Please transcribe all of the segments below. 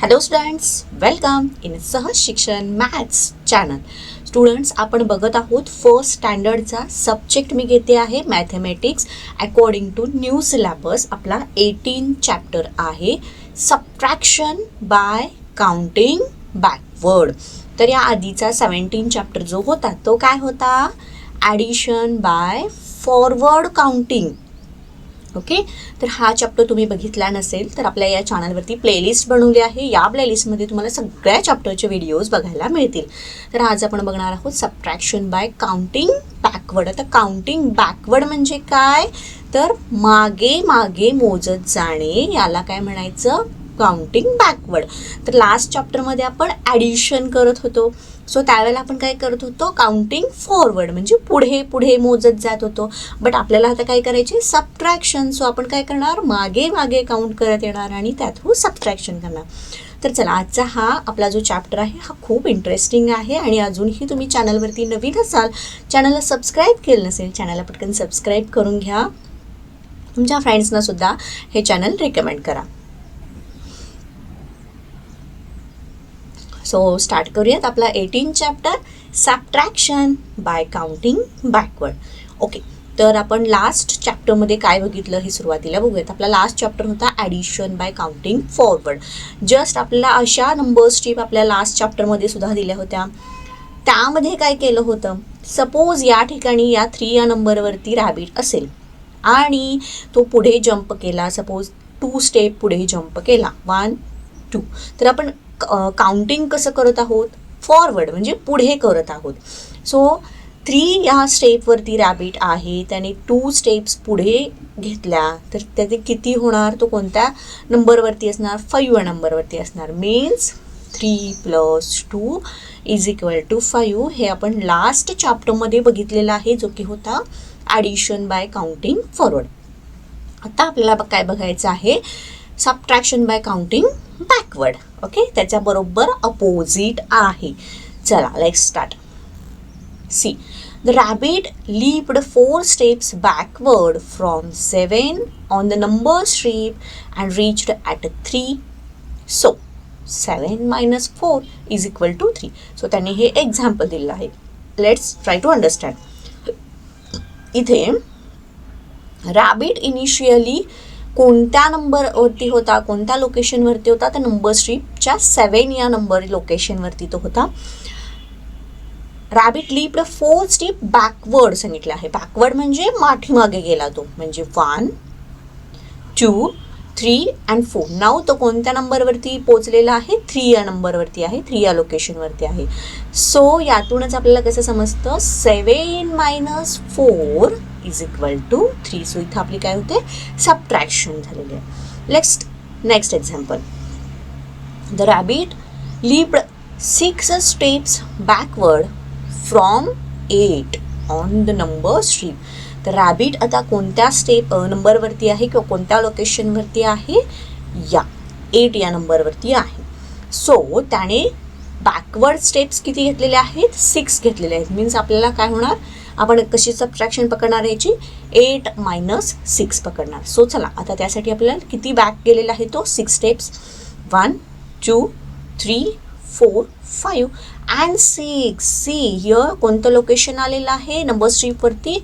Hello students, welcome in सहज शिक्षण maths channel. Students, आपण बघत आहोत फर्स्ट स्टँडर्डचा सब्जेक्ट मी घेते आहे mathematics according to new syllabus. आपला 18 चॅप्टर आहे सबट्रॅक्शन बाय काउंटिंग बॅकवर्ड. तर या आधीचा 17 चॅप्टर जो होता तो काय होता? Addition by forward counting. Okay, तर हा चॅप्टर तुम्ही बघितला नसेल तर आपल्या या चॅनलवरती प्लेलिस्ट बनवली आहे. या प्लेलिस्टमध्ये तुम्हाला सगळ्या चॅप्टरचे व्हिडिओज बघायला मिळतील. तर आज आपण बघणार आहोत सबट्रॅक्शन बाय काउंटिंग बॅकवर्ड. आता काउंटिंग बॅकवर्ड म्हणजे काय? तर मागे मागे मोजत जाणे, याला काय म्हणायचं? Counting backward. तर लास्ट चॅप्टरमध्ये आपण ॲडिशन करत होतो, सो त्यावेळेला आपण काय करत होतो? काउंटिंग फॉरवर्ड म्हणजे पुढे पुढे मोजत जात होतो. बट आपल्याला आता काय करायचे? सबट्रॅक्शन. सो आपण काय करणार? मागे मागे काउंट करत येणार आणि त्यातून सबट्रॅक्शन करणार. तर चला, आजचा हा आपला जो चॅप्टर आहे हा खूप इंटरेस्टिंग आहे. आणि अजूनही तुम्ही चॅनलवरती नवीन असाल, चॅनलला सबस्क्राईब केलं नसेल, चॅनलला पटकन सबस्क्राईब करून घ्या. तुमच्या फ्रेंड्सना सुद्धा हे चॅनल रिकमेंड करा. सो स्टार्ट करूयात आपला 18 chapter subtraction by counting backward. Okay, तर आपण लास्ट चॅप्टरमध्ये काय बघितलं हे सुरुवातीला बघूयात. आपला लास्ट चॅप्टर होता addition bye counting forward. Just आपल्याला अशा नंबर्सची आपल्या लास्ट चॅप्टरमध्ये सुद्धा दिल्या होत्या. त्यामध्ये काय केलं होतं? सपोज या ठिकाणी या 3 या नंबरवरती रॅबिट असेल आणि तो पुढे जंप केला. सपोज 2 स्टेप पुढे जंप केला, 1 2. तर आपण काउंटिंग कसं करत आहोत? फॉरवर्ड म्हणजे पुढे करत आहोत. सो 3 या स्टेपवरती रॅबिट आहे, त्याने 2 स्टेप्स पुढे घेतल्या तर त्याचे किती होणार? तो कोणत्या नंबरवरती असणार? 5 या नंबरवरती असणार. मीन्स 3 + 2 = 5. हे आपण लास्ट चॅप्टरमध्ये बघितलेलं आहे, जो की होता ॲडिशन बाय काउंटिंग फॉरवर्ड. आता आपल्याला काय बघायचं आहे? Subtraction by counting backward. Okay, त्याच्याबरोबर अपोजिट आहे. चला, let's start. See, the rabbit leaped 4 steps backward from 7 on the number strip and reached at 3. So 7 - 4 = 3. So त्यांनी हे एक्झाम्पल दिलं आहे. Let's try to understand. इथे रॅबिट इनिशियली कोणत्या नंबरवरती होता? कोणत्या लोकेशनवरती होता? तर नंबर स्ट्रीपच्या 7 या नंबर लोकेशनवरती तो होता. रॅबिट लीप्ड 4 स्टेप बॅकवर्ड सांगितलं आहे. बॅकवर्ड म्हणजे मागे गेला तो, म्हणजे 1 2 3 and 4. नाव तो कोणत्या नंबरवरती पोहोचलेला आहे? 3 या नंबरवरती आहे, 3 या लोकेशनवरती आहे. सो यातूनच आपल्याला कसं समजतं? 7 - 4 = 3. सो इथं आपली काय होते? सबट्रॅक्शन झालेली आहे. Next example. The rabbit leaped 6 steps backward from 8 on the number strip. तर रॅबिट आता कोणत्या नंबरवरती आहे किंवा कोणत्या लोकेशनवरती आहे? या 8 या नंबरवरती आहे. सो त्याने बॅकवर्ड स्टेप्स किती घेतलेले आहेत? 6 घेतलेले आहेत. मीन्स आपल्याला काय होणार? आपण कशी सबट्रॅक्शन पकडणार याची? 8 - 6 पकडणार. सो चला, आता त्यासाठी आपल्याला किती बॅक गेलेला आहे तो? 6 स्टेप्स. 1 2 3 4 5 and 6. सी, हिअर कोणतं लोकेशन आलेलं आहे? नंबर स्ट्रीपवरती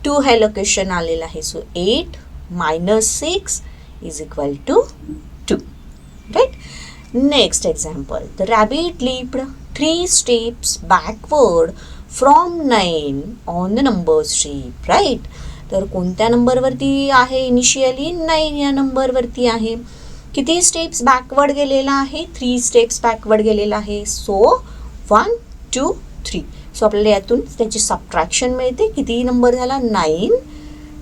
2 हे लोकेशन आलेलं आहे. So 8 - 6 = 2. Right. Next example. The rabbit leaped 3 steps backward from 9 on the number strip. Right. तर कोणत्या नंबरवरती आहे? इनिशियली 9 या नंबरवरती आहे. किती स्टेप्स बॅकवर्ड गेलेला आहे? 3 स्टेप्स बॅकवर्ड गेलेला आहे. सो 1 2 3. सो आपल्याला यातून त्याची सबट्रॅक्शन मिळते. किती नंबर झाला? 9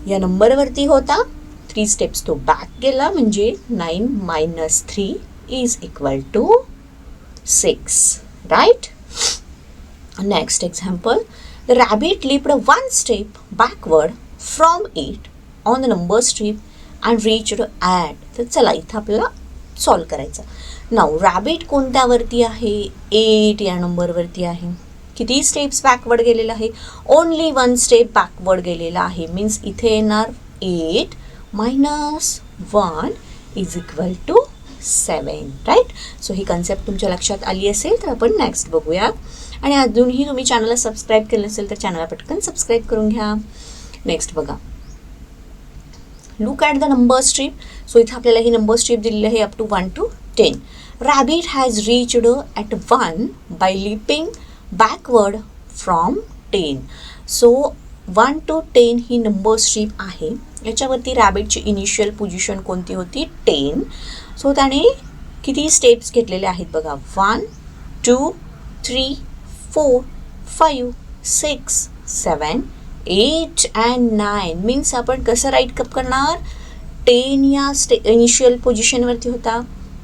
या नंबरवरती होता. 3 स्टेप्स तो बॅक गेला, म्हणजे 9 - 3 = 6. Right. Next example. The rabbit leaped 1 step backward from 8 on the number strip and reached at. तर चला, इथं आपल्याला सॉल्व करायचं. नाव रॅबिट कोणत्यावरती आहे? 8 या नंबरवरती आहे. किती स्टेप्स बॅकवर्ड गेलेला आहे? ओनली 1 स्टेप बॅकवर्ड गेलेला आहे. मीन्स इथे येणार 8 - 1 = 7 राईट. सो ही कन्सेप्ट तुमच्या लक्षात आली असेल तर आपण नेक्स्ट बघूया. आणि अजूनही तुम्ही चॅनलला सबस्क्राईब केलं असेल तर चॅनलला पटकन सबस्क्राईब करून घ्या. नेक्स्ट बघा, look at the number strip. So इथं आपल्याला ही नंबर स्ट्रीप दिलेली आहे up to 1 to 10. Rabbit has reached at 1 by leaping backward from 10. So 1 to 10 ही नंबर स्ट्रीप आहे. याच्यावरती रॅबिटची इनिशियल पोझिशन कोणती होती? 10. सो त्याने किती स्टेप्स घेतलेले आहेत बघा, 1 2 3 4 5 6 7 8 and 9. मीन्स आपण कसं राईट कप करणार? 10 या इनिशियल पोझिशनवरती होता.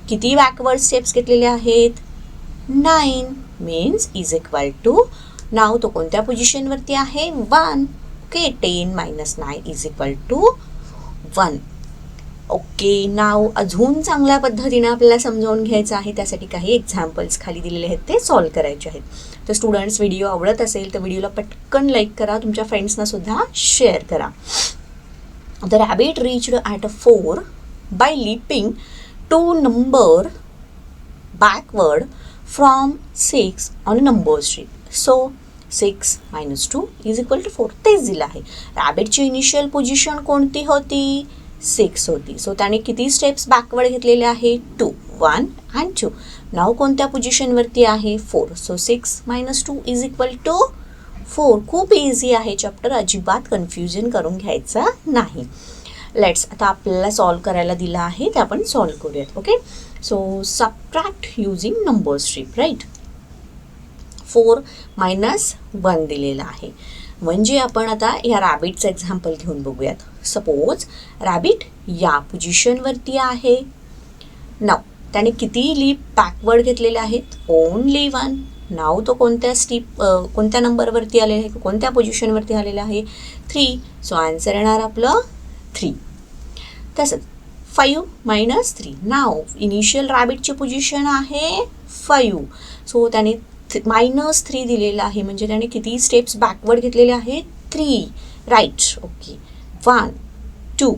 किती बॅकवर्ड स्टेप्स घेतलेले आहेत? 9. मीन्स इज इक्वल टू, नाव तो कोणत्या पोझिशनवरती आहे? 1. Okay, 10 - 9 is equal to 1. Okay, नाव अजून चांगल्या पद्धतीने आपल्याला समजावून घ्यायचं आहे. त्यासाठी काही एक्झाम्पल्स खाली दिलेले आहेत ते सॉल्व करायचे आहेत. तर स्टुडंट्स, व्हिडिओ आवडत असेल तर व्हिडिओला पटकन लाईक करा, तुमच्या फ्रेंड्सना सुद्धा शेअर करा. The rabbit reached at 4 by leaping 2 number backward from 6 on number strip. So 6 - 2 is equal to 4. तेच दिलं आहे. रॅबिटची इनिशियल पोझिशन कोणती होती? 6 होती. सो त्याने किती स्टेप्स बॅकवर्ड घेतलेले आहे? 2. 1 and 2. नाव कोणत्या पोझिशनवरती आहे? 4. So 6 - 2 is equal to 4. खूप इझी आहे चॅप्टर, अजिबात कन्फ्युजन करून घ्यायचा नाही. लेट्स, आता आपल्याला सॉल्व करायला दिला आहे ते आपण सॉल्व करूयात. Okay, so subtract using number strip right. 4 - 1 दिलेला आहे. म्हणजे आपण आता या रॅबिटचं एक्झाम्पल घेऊन बघूयात. सपोज रॅबिट या पोझिशनवरती आहे. नाव त्याने किती लीप बॅकवर्ड घेतलेले आहेत? ओनली 1. नाव तो कोणत्या नंबरवरती आलेला आहे, कोणत्या पोझिशनवरती आलेला आहे? 3. सो आन्सर येणार आपलं 3. तसंच 5 - 3. नाव इनिशियल रॅबिटची पोझिशन आहे 5. सो त्याने -3 दिलेला आहे. म्हणजे त्याने किती स्टेप्स बॅकवर्ड घेतलेले आहेत? 3 right. Okay, 1 2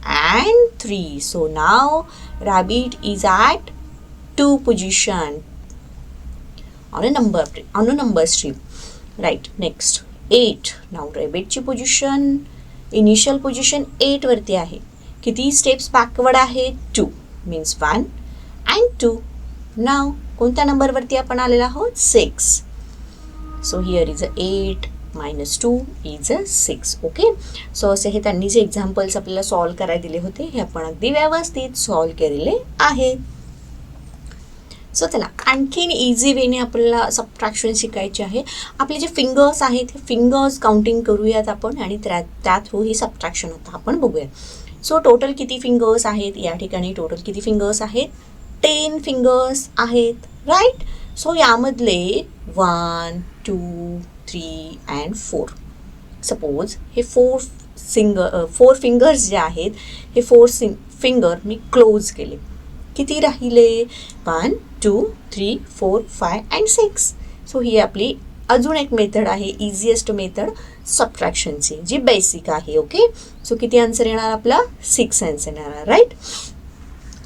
and 3. So now rabbit is at 2 position on a number strip. Right, next 8. Now rabbitची पोझिशन, इनिशियल पोझिशन 8 वरती आहे. किती स्टेप्स बॅकवर्ड आहे? 2. Means 1 and 2. नाव कोणत्या नंबरवरती आपण आलेला आहोत? 6. So here is 8 - 2 is 6. Okay, so असे हे त्यांनी जे एक्झाम्पल्स आपल्याला सॉल्व करायला दिले होते हे आपण अगदी व्यवस्थित सॉल्व केलेले आहे. सो चला, आणखीन इझी वेने आपल्याला सबट्रॅक्शन शिकायचे आहे. आपले जे फिंगर्स आहेत हे फिंगर्स काउंटिंग करूयात आपण आणि त्या थ्रू ही सबट्रॅक्शन आता आपण बघूयात. सो टोटल किती फिंगर्स आहेत या ठिकाणी? टोटल किती फिंगर्स आहेत? 10 फिंगर्स आहेत राईट. सो यामधले 1 2 3 and 4. सपोज हे 4 फिंगर्स जे आहेत हे 4 फिंगर मी क्लोज केले. किती राहिले? 1 2 3 4 5 and 6. सो ही आपली अजून एक मेथड आहे, इझिएस्ट मेथड सबट्रॅक्शनची, जी बेसिक आहे. ओके, सो किती आन्सर येणार आपला? 6 आन्सर येणार राईट.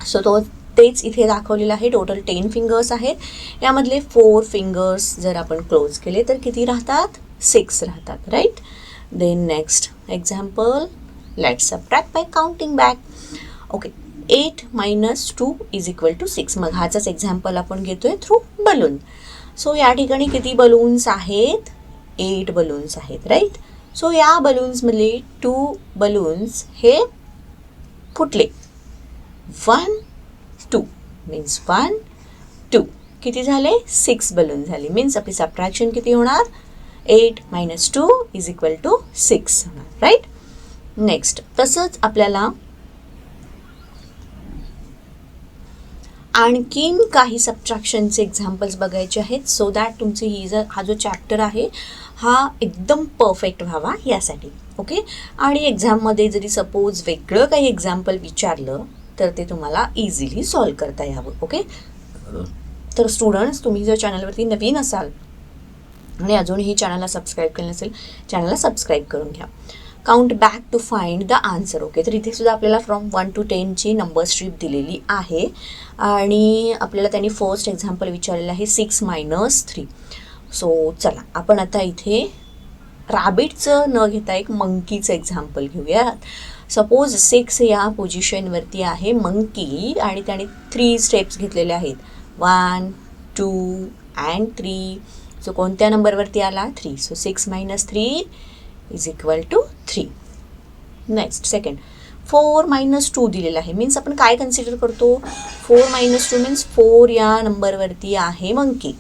सो तेच इथे दाखवलेलं आहे. टोटल 10 फिंगर्स आहेत. यामधले 4 फिंगर्स जर आपण क्लोज केले तर किती राहतात? 6 राहतात right. Then next example, let's subtract by counting back. Okay, 8 - 2 is equal to 6. मग ह्याचाच एक्झाम्पल आपण घेतोय थ्रू बलून. सो या ठिकाणी किती बलून्स आहेत? 8 बलून्स आहेत राईट. सो या बलून्समधले 2 बलून्स हे फुटले. 1 2 मीन्स 1 2. किती झाले? 6 बलून झाले. मीन्स आपली सबट्रॅक्शन किती होणार? 8 - 2 इज इक्वल टू 6 होणार राईट. नेक्स्ट, तसंच आपल्याला आणखीन काही सबट्रॅक्शनचे एक्झाम्पल्स बघायचे आहेत. सो दॅट तुमची हा जो चॅप्टर आहे हा एकदम परफेक्ट व्हावा यासाठी. ओके, आणि एक्झाममध्ये जरी सपोज वेगळं काही एक्झाम्पल विचारलं तर ते तुम्हाला इझिली सॉल्व करता यावं. ओके, तर स्टुडंट्स, तुम्ही जर चॅनलवरती नवीन असाल आणि अजूनही चॅनलला सबस्क्राईब केलं नसेल, चॅनलला सबस्क्राईब करून घ्या. Count back to find the answer. Okay, तर इथे सुद्धा आपल्याला फ्रॉम 1 to 10ची नंबर स्ट्रीप दिलेली आहे आणि आपल्याला त्यांनी फर्स्ट एक्झाम्पल विचारलेलं आहे 6 - 3. सो चला आपण आता इथे रॅबिटचं न घेता एक मंकीचं एक्झाम्पल घेऊयात. सपोज 6 या पोझिशनवरती आहे मंकी आणि त्याने 3 स्टेप्स घेतलेले आहेत 1, 2 and 3. सो कोणत्या नंबरवरती आला 3. So 6 - 3 is equal to 3. Next second 4 - 2 दिलेलं आहे. मीन्स आपण काय कन्सिडर करतो 4 - 2 मीन्स 4 या नंबरवरती आहे मंकी.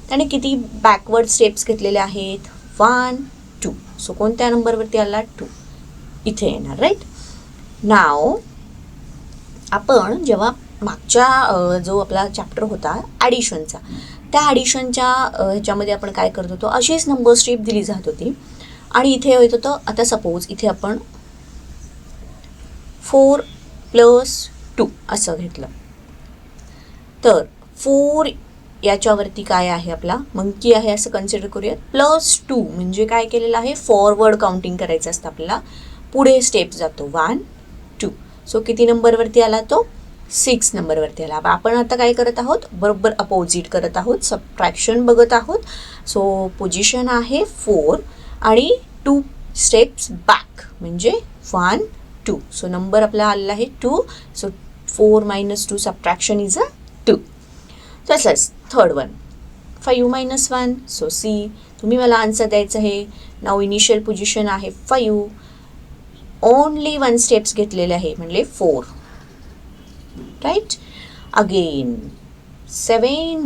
त्याने किती बॅकवर्ड स्टेप्स घेतलेले आहेत 1, 2. सो कोणत्या नंबरवरती आला 2 इथे येणार. राईट. नाव आपण जेव्हा मागच्या जो आपला चॅप्टर होता ॲडिशनचा, त्या ॲडिशनच्या ह्याच्यामध्ये आपण काय करत होतो अशीच नंबर स्ट्रीप दिली जात होती आणि इथे येत होतं. आता सपोज इथे आपण 4 + 2 असं घेतलं तर 4 याच्यावरती काय आहे आपला मंकी आहे असं कन्सिडर करूयात. +2 म्हणजे काय केलेलं आहे फॉरवर्ड काउंटिंग करायचं असतं आपल्याला. पुढे स्टेप जातो 1, 2. सो किती नंबरवरती आला तो 6 नंबरवरती आला. आपण आता काय करत आहोत बरोबर अपोजिट करत आहोत, सबट्रॅक्शन बघत आहोत. सो पोझिशन आहे 4 आणि 2 स्टेप्स बॅक म्हणजे 1, 2. सो नंबर आपला आलेला आहे 2. So 4 - 2 subtraction is 2. तसंच थर्ड वन 5 - 1. So C. तुम्ही मला आन्सर द्यायचं आहे. नाव इनिशियल पोझिशन आहे 5. ओनली 1 स्टेप्स घेतलेले आहे म्हणजे 4. राईट. अगेन 7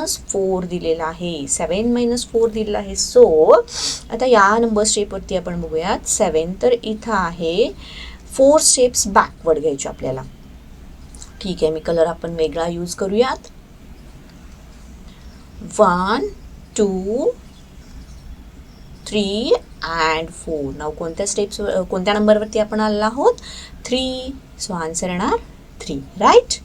- 4 दिलेला आहे. 7 - 4 दिलेला आहे. सो आता या नंबर स्टेपवरती आपण बघूयात 7. तर इथं आहे 4 स्टेप्स बॅकवर्ड घ्यायचे आपल्याला. ठीक आहे, मी कलर आपण वेगळा यूज करूयात. 1, 2, 3 and 4. नाव कोणत्या स्टेप्स कोणत्या नंबरवरती आपण आलेलो आहोत 3. सो आन्सर येणार 3. राईट.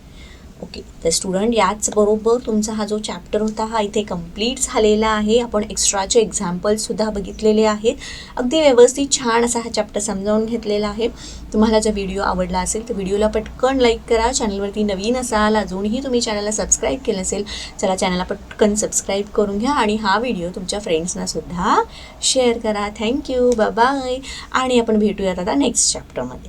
ओके, तर स्टुडंट याचबरोबर तुमचा हा जो चॅप्टर होता हा इथे कंप्लीट झालेला आहे. आपण एक्स्ट्राचे एक्झाम्पल्ससुद्धा बघितलेले आहेत. अगदी व्यवस्थित छान असा हा चॅप्टर समजावून घेतलेला आहे. तुम्हाला जर व्हिडिओ आवडला असेल तर व्हिडिओला पटकन लाईक करा. चॅनलवरती नवीन असाल, अजूनही तुम्ही चॅनलला सबस्क्राईब केलं असेल, चला चॅनलला पटकन सबस्क्राईब करून घ्या आणि हा व्हिडिओ तुमच्या फ्रेंड्सनासुद्धा शेअर करा. Thank you, bye bye. आणि आपण भेटूयात आता नेक्स्ट चॅप्टरमध्ये.